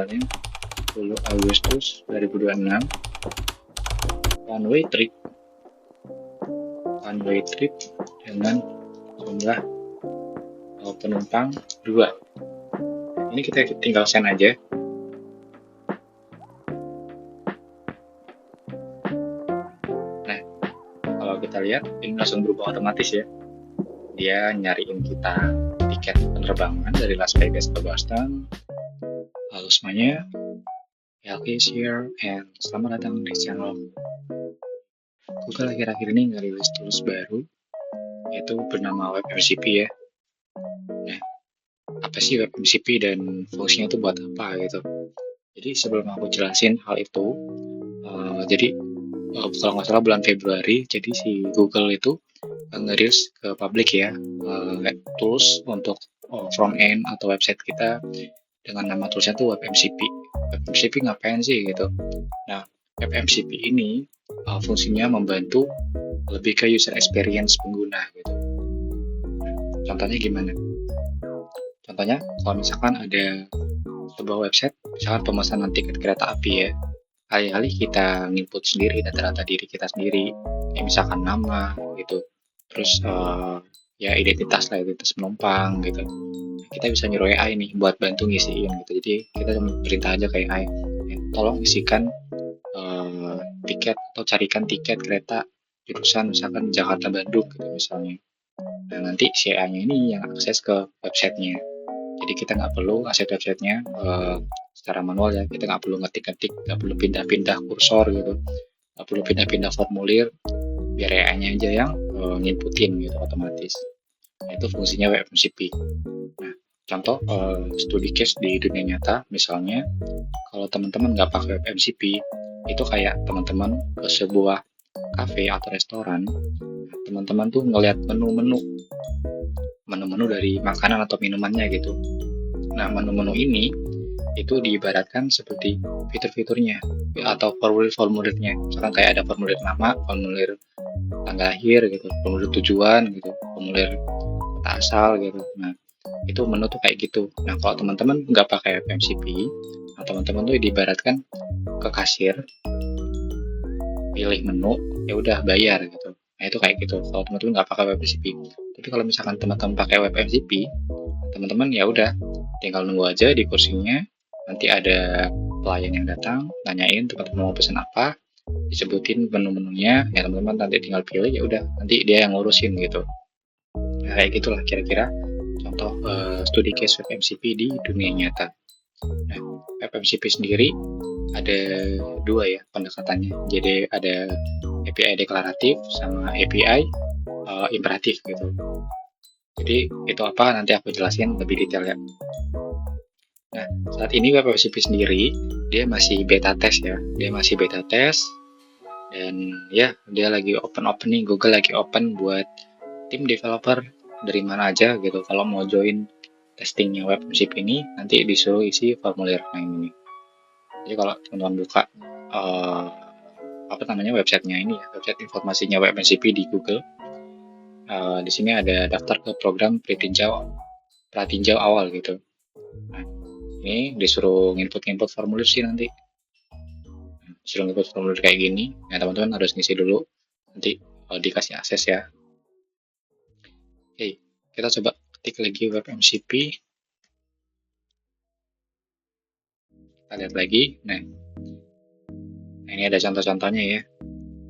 10 Agustus 2026, one way trip dengan jumlah penumpang 2. Ini kita tinggal send aja. Nah, kalau kita lihat ini langsung berubah otomatis ya. Dia nyariin kita tiket penerbangan dari Las Vegas ke Boston. Halo semuanya, Helgi is here and selamat datang di channel. Google akhir-akhir ini ngerilis tools baru, yaitu bernama WebMCP ya. Nah, apa sih WebMCP dan fungsinya itu buat apa gitu? Jadi sebelum aku jelasin hal itu, kalau nggak salah bulan Februari, jadi si Google itu ngerilis ke publik ya tools untuk front end atau website kita dengan nama toolsnya tuh WebMCP. WebMCP ngapain sih gitu? Nah, WebMCP ini fungsinya membantu lebih ke user experience pengguna gitu. Contohnya gimana? Contohnya kalau misalkan ada sebuah website, misalkan pemesanan tiket kereta api ya, alih-alih kita nginput sendiri data-data diri kita sendiri, kayak misalkan nama gitu, terus ya identitas penumpang gitu, kita bisa nyuruh AI nih buat bantu ngisiin gitu. Jadi kita perintah aja kayak AI, tolong isikan tiket atau carikan tiket kereta jurusan misalkan Jakarta Bandung gitu misalnya. Nah nanti si AI-nya ini yang akses ke websitenya. Jadi kita nggak perlu akses websitenya secara manual ya. Kita nggak perlu ngetik-ngetik, nggak perlu pindah-pindah kursor gitu, nggak perlu pindah-pindah formulir. Biar AI-nya aja yang nginputin gitu otomatis. Nah, itu fungsinya WebMCP. Nah, contoh studi case di dunia nyata, misalnya kalau teman-teman nggak pakai WebMCP, itu kayak teman-teman ke sebuah cafe atau restoran, teman-teman tuh ngelihat menu-menu dari makanan atau minumannya gitu. Nah, menu-menu ini itu diibaratkan seperti fitur-fiturnya atau formulir-formulirnya. Misalkan kayak ada formulir nama, formulir tanggal lahir gitu, formulir tujuan gitu, formulir kota asal gitu. Nah, itu menu tuh kayak gitu. Nah, kalau teman-teman nggak pakai WebMCP, nah teman-teman tuh diibaratkan ke kasir, pilih menu, ya udah bayar gitu. Nah, itu kayak gitu. Kalau teman-teman nggak pakai WebMCP. Tapi kalau misalkan teman-teman pakai WebMCP, teman-teman ya udah tinggal nunggu aja di kursinya. Nanti ada pelayan yang datang, nanyain teman-teman mau pesan apa, disebutin menu-menunya, ya teman-teman nanti tinggal pilih, ya udah nanti dia yang ngurusin gitu. Nah, kayak gitulah kira-kira contoh studi case WebMCP di dunia nyata. Nah, WebMCP sendiri ada dua ya pendekatannya. Jadi ada API deklaratif sama API imperatif gitu. Jadi itu apa nanti aku jelasin lebih detail ya. Nah, saat ini WebMCP sendiri dia masih beta test ya. Dia masih beta test dan ya dia lagi open nih, Google lagi open buat tim developer dari mana aja gitu. Kalau mau join testingnya WebMCP ini nanti disuruh isi formulir ini. Jadi kalau teman-teman buka websitenya ini ya, website informasinya WebMCP di Google, di sini ada daftar ke program pratinjau awal gitu. Nah, ini disuruh nginput formulir sih nanti. Disuruh nginput formulir kayak gini. Nah, teman-teman harus ngisi dulu. Nanti dikasih akses ya. Oke, kita coba ketik lagi WebMCP. Kita lihat lagi. Nah, ini ada contoh-contohnya ya.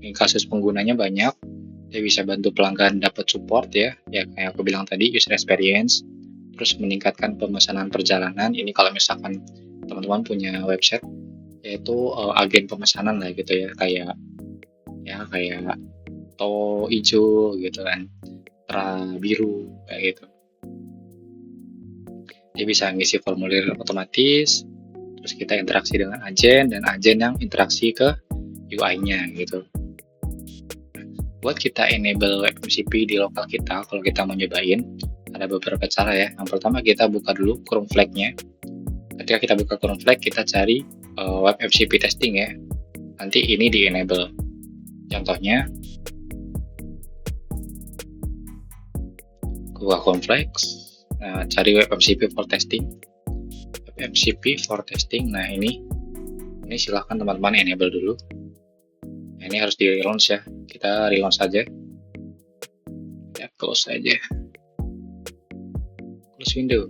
Ini kasus penggunanya banyak. Dia bisa bantu pelanggan dapat support ya. Ya kayak aku bilang tadi, user experience. Terus meningkatkan pemesanan perjalanan. Ini kalau misalkan teman-teman punya website yaitu agen pemesanan lah gitu ya, kayak to hijau gitu kan, tra biru kayak gitu. Dia bisa ngisi formulir otomatis, terus kita interaksi dengan agen dan agen yang interaksi ke UI-nya gitu. Buat kita enable WebMCP di lokal kita, kalau kita mau nyobain, ada beberapa cara ya. Yang pertama kita buka dulu Chrome flag-nya. Ketika kita buka Chrome flag, kita cari WebMCP testing ya. Nanti ini di enable. Contohnya, buka Chrome flag, cari WebMCP for testing. MCP for testing. Nah ini silahkan teman-teman enable dulu. Nah, ini harus di relaunch ya. Kita relaunch saja. Ya, close aja. Close window.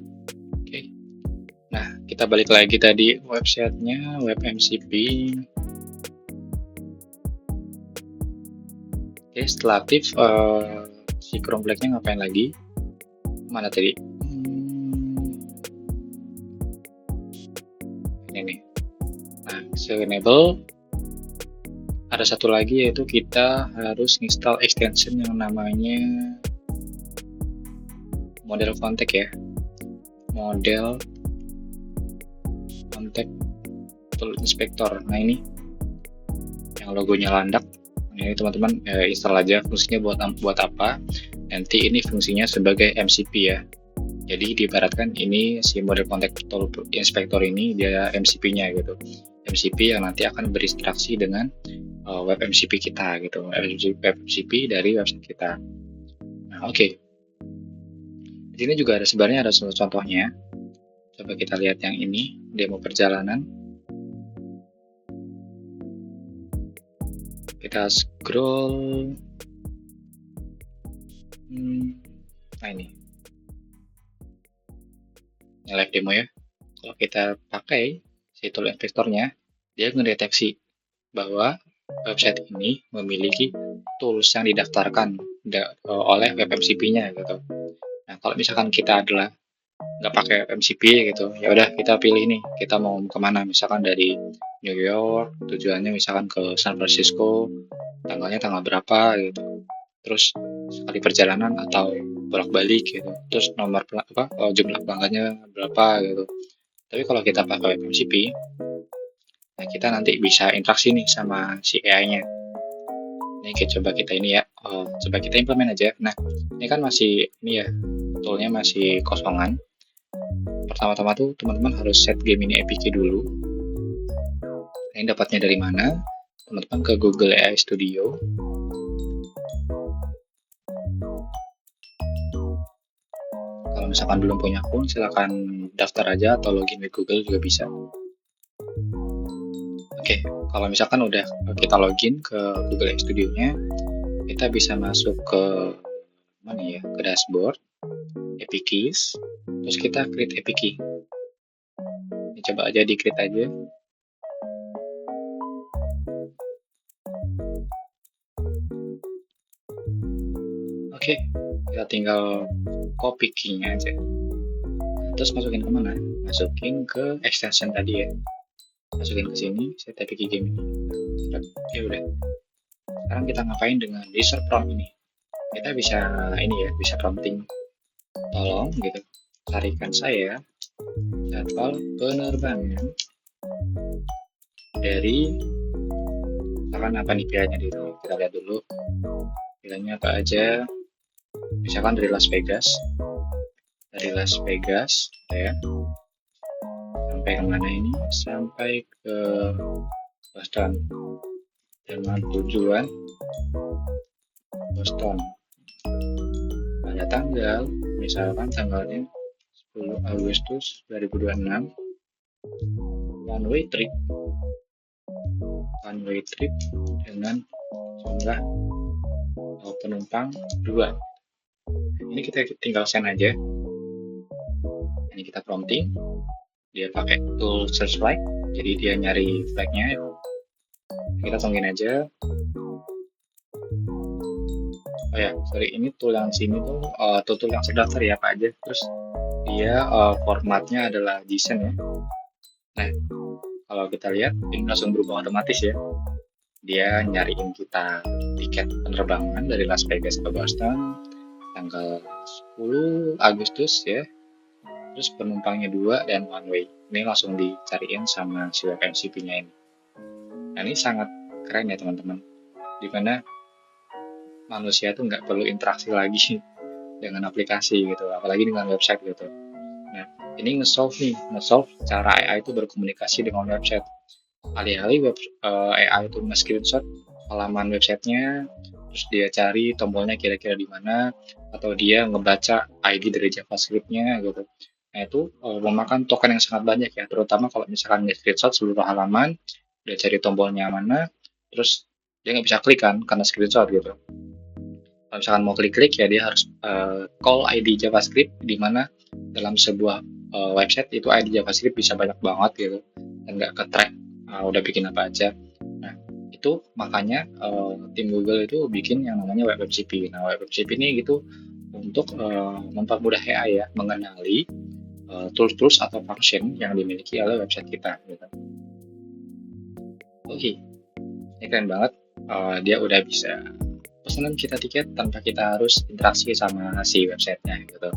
Oke. Nah, kita balik lagi tadi websitenya, WebMCP. Oke, setelah aktif, si Chrome Black-nya ngapain lagi? Mana tadi? Ini nih. Nah, enable. Ada satu lagi, yaitu kita harus install extension yang namanya model contact ya. Model contact tool inspector. Nah ini yang logonya landak. Ini teman-teman install aja, fungsinya buat apa. Nanti ini fungsinya sebagai MCP ya. Jadi diibaratkan ini si model contact tool inspector ini dia MCP-nya gitu. MCP yang nanti akan berinteraksi dengan web MCP kita gitu, web MCP dari website kita. Nah, oke. Di sini juga sebenarnya ada contohnya. Coba kita lihat yang ini, demo perjalanan. Kita scroll. Nah ini live demo ya. Kalau kita pakai si tool inspector-nya, dia mendeteksi bahwa website ini memiliki tools yang didaftarkan oleh web MCP-nya gitu. Nah, kalau misalkan kita adalah nggak pakai web MCP gitu, ya udah kita pilih nih, kita mau kemana, misalkan dari New York, tujuannya misalkan ke San Francisco, tanggalnya tanggal berapa gitu, terus sekali perjalanan atau bolak-balik gitu, terus nomor jumlah pelanggannya berapa gitu. Tapi kalau kita pakai web MCP, nah kita nanti bisa interaksi nih sama si AI-nya. Ini coba kita ini ya, coba kita implement aja. Nah, ini kan masih ini ya, toolnya masih kosongan. Pertama-tama tuh teman-teman harus set Gemini APK dulu. Nah, ini dapatnya dari mana? Teman-teman ke Google AI Studio. Kalau misalkan belum punya akun, silakan daftar aja atau login with Google juga bisa. Oke, kalau misalkan udah kita login ke Google AI Studio-nya, kita bisa masuk ke mana ya? Ke dashboard, APKs, terus kita create APK. Ini coba aja di create aja. Oke, kita tinggal copy key-nya aja. Terus masukin kemana? Masukin ke extension tadi ya. Masukin ke sini, set APK game ini. Ya udah. Sekarang kita ngapain dengan user prompt ini? Kita bisa ini ya, bisa prompting. Tolong gitu, carikan saya jadwal penerbangan dari misalkan apa nih pilihannya dulu. Kita lihat dulu pilihannya apa aja. Misalkan dari Las Vegas. Dari Las Vegas ya. Sampai ke mana ini? Sampai ke Boston dengan tujuan Boston pada tanggal misalkan tanggalnya 10 Agustus 2026 one way trip dengan jumlah penumpang 2. Ini kita tinggal send aja. Ini kita prompting, dia pakai tool search flag, jadi dia nyari flagnya. Kita tungguin aja. Oh ya, sorry, ini tool yang sini tuh tool yang terdaftar ya apa aja. Terus dia formatnya adalah JSON ya. Nah, kalau kita lihat ini langsung berubah otomatis ya. Dia nyariin kita tiket penerbangan dari Las Vegas ke Boston tanggal 10 Agustus ya. Terus penumpangnya 2 dan one way. Ini langsung dicariin sama si web MCP-nya ini. Nah, ini sangat keren ya teman-teman. Dimana manusia tuh nggak perlu interaksi lagi dengan aplikasi gitu, apalagi dengan website gitu. Nah, ini nge-solve cara AI itu berkomunikasi dengan website. Alih-alih AI itu nge-screenshot halaman websitenya, terus dia cari tombolnya kira-kira di mana, atau dia ngebaca ID dari JavaScript-nya gitu. Nah, itu memakan token yang sangat banyak ya, terutama kalau misalkan nge-screenshot seluruh halaman, dia cari tombolnya mana, terus dia nggak bisa klik kan karena screenshot gitu. Kalau misalkan mau klik-klik ya dia harus call ID JavaScript, di mana dalam sebuah website itu ID JavaScript bisa banyak banget gitu dan nggak ke-track udah bikin apa aja. Nah, itu makanya tim Google itu bikin yang namanya WebMCP. Nah, WebMCP ini gitu untuk mempermudah AI ya mengenali tools-tools atau function yang dimiliki oleh website kita gitu. Oke, ini keren banget. Dia udah bisa pesanan kita tiket tanpa kita harus interaksi sama si websitenya gitu.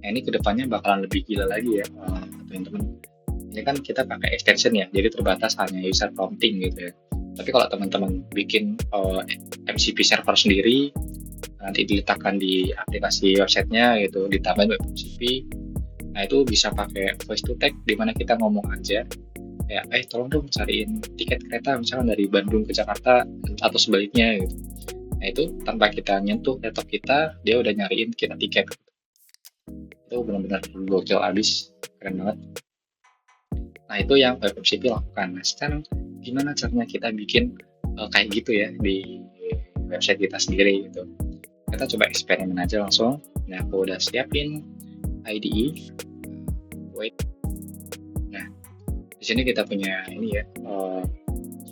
Nah, ini kedepannya bakalan lebih gila lagi ya teman-teman. Ini kan kita pakai extension ya, jadi terbatas hanya user prompting gitu ya. Tapi kalau teman-teman bikin MCP server sendiri, nanti diletakkan di aplikasi websitenya gitu, ditambahin web MCP, nah itu bisa pakai voice to text, di mana kita ngomong aja kayak tolong dong cariin tiket kereta misalkan dari Bandung ke Jakarta atau sebaliknya gitu. Nah itu tanpa kita nyentuh laptop kita, dia udah nyariin kita tiket. Itu benar-benar gokil abis, keren banget. Nah itu yang WebMCP lakukan. Nah sekarang gimana caranya kita bikin kayak gitu ya di website kita sendiri gitu. Kita coba eksperimen aja langsung. Nah aku udah siapin IDE. Wait. Nah di sini kita punya ini ya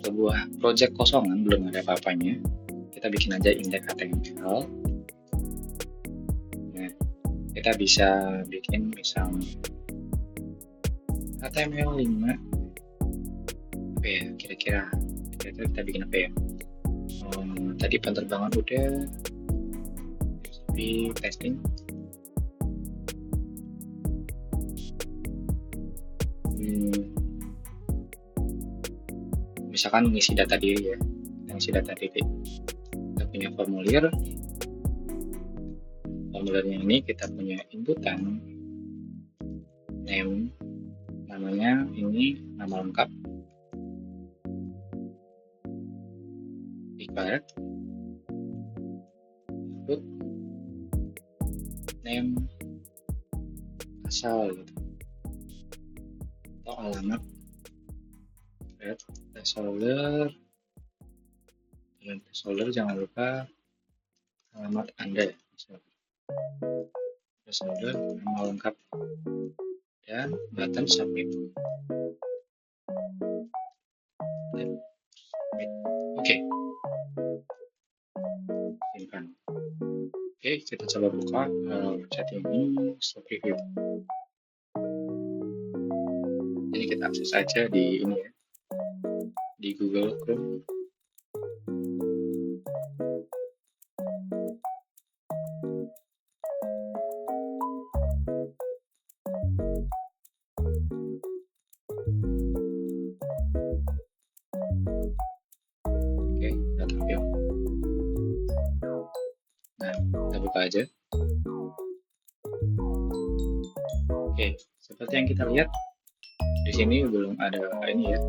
sebuah project kosongan, belum ada apa-apanya. Kita bikin aja index.html. Nah, kita bisa bikin misalnya HTML5 apa ya kira-kira kita bikin apa ya, tadi penerbangan udah, tapi testing misalkan ngisi data diri ya, kita ngisi data diri, kita punya formulirnya ini kita punya inputan name, namanya ini nama lengkap ibarat input name asal gitu, atau alamat placeholder, dan placeholder jangan lupa alamat Anda, placeholder nama lengkap dan button submit. Oke. Simpan. Oke, kita coba buka website ini, stop review. Jadi kita akses aja di ini ya, di Google Chrome. Oke, kita tampil. Nah, kita buka aja. Oke, seperti yang kita lihat di sini belum ada ini ya,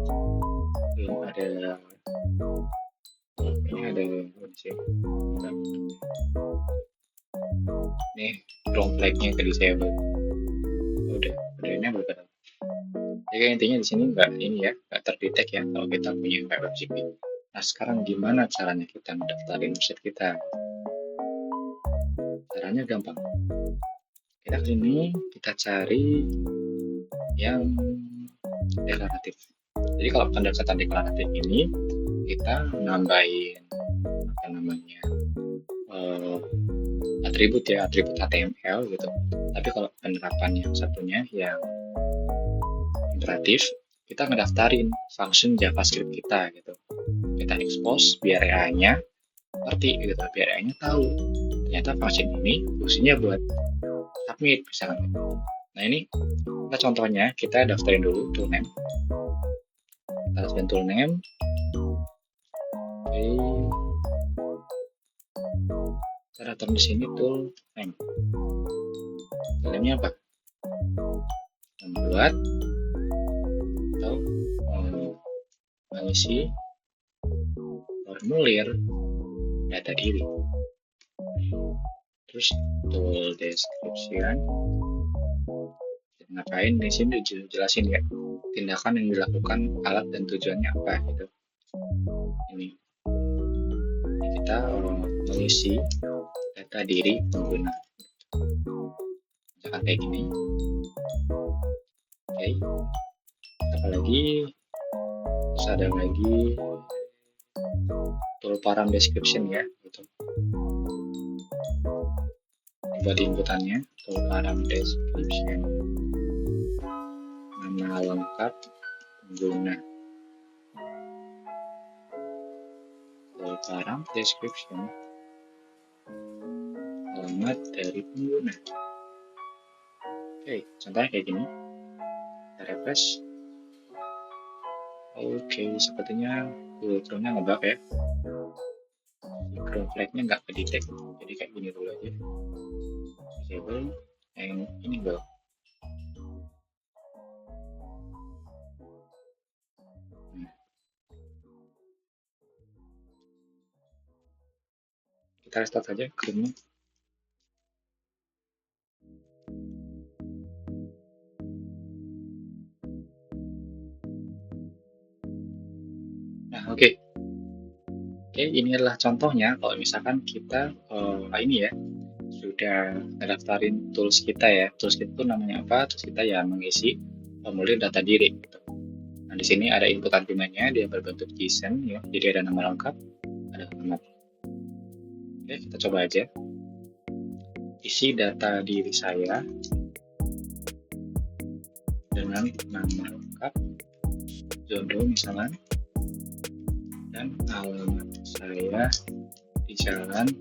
belum ada ini ada sih. Nih drone flagnya tadi saya udah ini belum ada. Jadi intinya di sini nggak terdetek ya kalau kita punya WebMCP. Nah sekarang gimana caranya kita mendaftarin website kita? Caranya gampang. Kita ke sini, kita cari yang deklaratif. Jadi kalau pendekatan deklaratif ini kita nambahin apa namanya atribut ya, atribut HTML gitu. Tapi kalau penerapan yang satunya yang imperatif, kita ngedaftarin function JavaScript kita gitu. Kita expose biar AI-nya ngerti gitu, biar AI-nya tahu ternyata function ini fungsinya buat submit misalnya. Nah ini kita contohnya, kita daftarin dulu toolname. Kita daftarin toolname. Oke. Kita daftarin di sini toolname. Toolname-nya apa? Membuat atau mengisi formulir data diri. Terus tool description ngapain di sini dijelasin ya, tindakan yang dilakukan alat dan tujuannya apa gitu. Ini kita mengisi data diri pengguna, misalkan kayak gini. Oke, apalagi terus ada lagi tool param description ya gitu. Buat inputannya tool param description, nama lengkap pengguna, tool param description, alamat dari pengguna. Oke, contohnya kayak gini. Kita refresh. Oke, sepertinya Google Chrome-nya ngebug ya. Chrome flag-nya nggak ke-detect. Jadi kayak gini dulu aja. Disable and enable. Kita restart saja Chrome-nya. Nah, oke, ini adalah contohnya kalau misalkan kita ini ya sudah ngedaftarin tools kita ya. Tools kita itu namanya apa? Terus kita ya mengisi formulir data diri gitu. Nah, di sini ada input argumennya, dia berbentuk JSON ya. Jadi ada nama lengkap, ada alamat. Oke, kita coba aja. Isi data diri saya dengan nama lengkap, Jondo misalnya, dan alamat saya di Jalan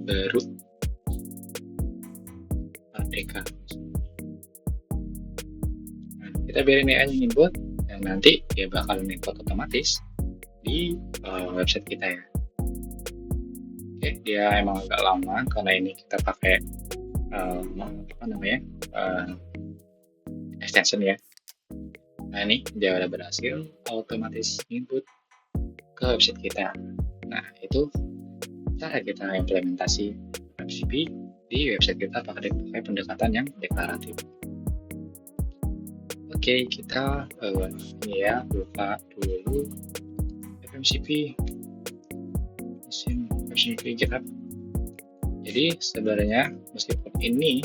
Baru Merdeka. Nah, kita biarin AI yang input, dan nanti dia bakal input otomatis di website kita ya. Oke, dia emang agak lama karena ini kita pakai extension ya. Nah, ini dia udah berhasil otomatis input ke website kita. Nah, itu cara kita implementasi FMCP di website kita pakai pendekatan yang deklaratif. Oke, kita ini ya, buka dulu FMCP mesin FMCP GitHub. Jadi sebenarnya meskipun ini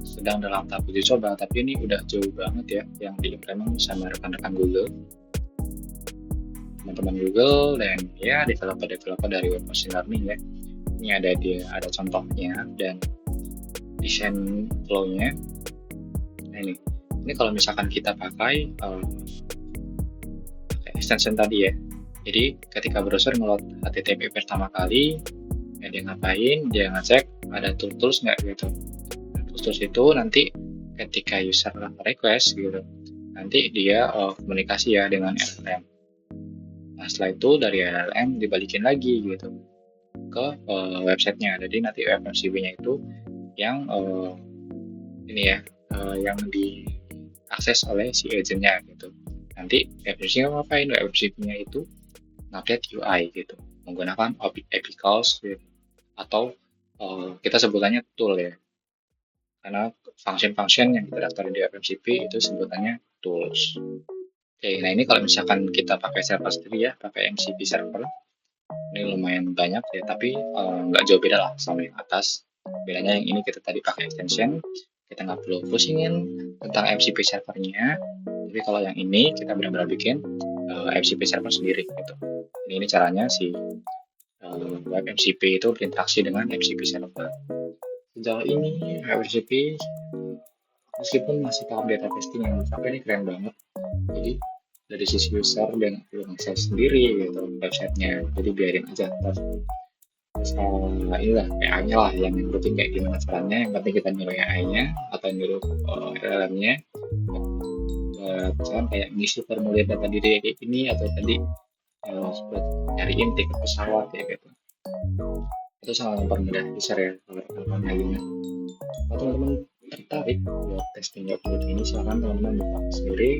sedang dalam tahap uji coba, tapi ini udah jauh banget ya yang diimplement sama rekan-rekan Google, teman-teman Google, dan ya developer dari web machine learning ya. Ini ada contohnya dan desain flow-nya. Nah, ini kalau misalkan kita pakai extension tadi ya. Jadi ketika browser ngeload HTTP pertama kali, ya dia ngapain? Dia ngecek ada tools nggak gitu. Tools itu nanti ketika user request gitu, nanti dia komunikasi ya dengan LLM. Nah, setelah itu dari LLM dibalikin lagi gitu ke websitenya. Jadi nanti FMCP-nya itu yang ini ya, yang diakses oleh si agentnya gitu. Nanti FMCP ngapain? FMCP-nya itu ngupdate UI gitu, menggunakan API calls gitu, atau kita sebutannya tool ya. Karena function-function yang kita daftarin di FMCP itu sebutannya tools. Oke, nah ini kalau misalkan kita pakai server sendiri ya, pakai MCP server, ini lumayan banyak ya, tapi nggak jauh beda lah sama yang atas. Bedanya yang ini kita tadi pakai extension, kita nggak perlu pusingin tentang MCP servernya. Tapi kalau yang ini kita benar-benar bikin MCP server sendiri gitu. Ini caranya si web MCP itu berinteraksi dengan MCP server. Sejauh ini FMCP meskipun masih tahap beta testing yang sampai ini keren banget. Jadi dari sisi user dan perlu akses sendiri gitu websitenya. Jadi biarin aja terus inilah AI-nya lah yang ngurutin kayak gimana caranya. Yang penting kita nyuruh AI-nya atau nyuruh LLM-nya misalkan kayak ngisi formulir data diri kayak gini, atau tadi buat nyariin tiket pesawat ya gitu. Itu sangat mempermudah user ya kalau teman-teman lainnya. Kalau teman-teman tertarik buat testing web ini, silahkan teman-teman buka sendiri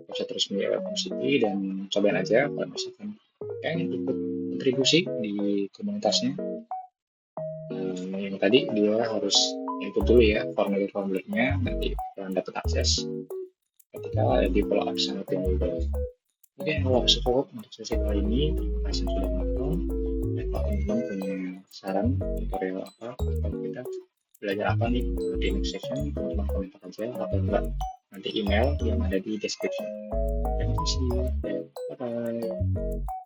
website resmi FMCP dan cobain aja kalau misalkan pengen ikut kontribusi di komunitasnya. Yang tadi dia harus Itu dulu ya formulir-formulirnya, nanti kalian dapat akses ketika di follow up sama tim Google. Oke, kalau cukup untuk sesi kali ini. Terima kasih sudah menonton. Dan kalau teman-teman punya saran tutorial apa atau kita belajar apa nih di next session, teman-teman komentar aja atau enggak nanti email yang ada di description. Terima kasih. Bye bye.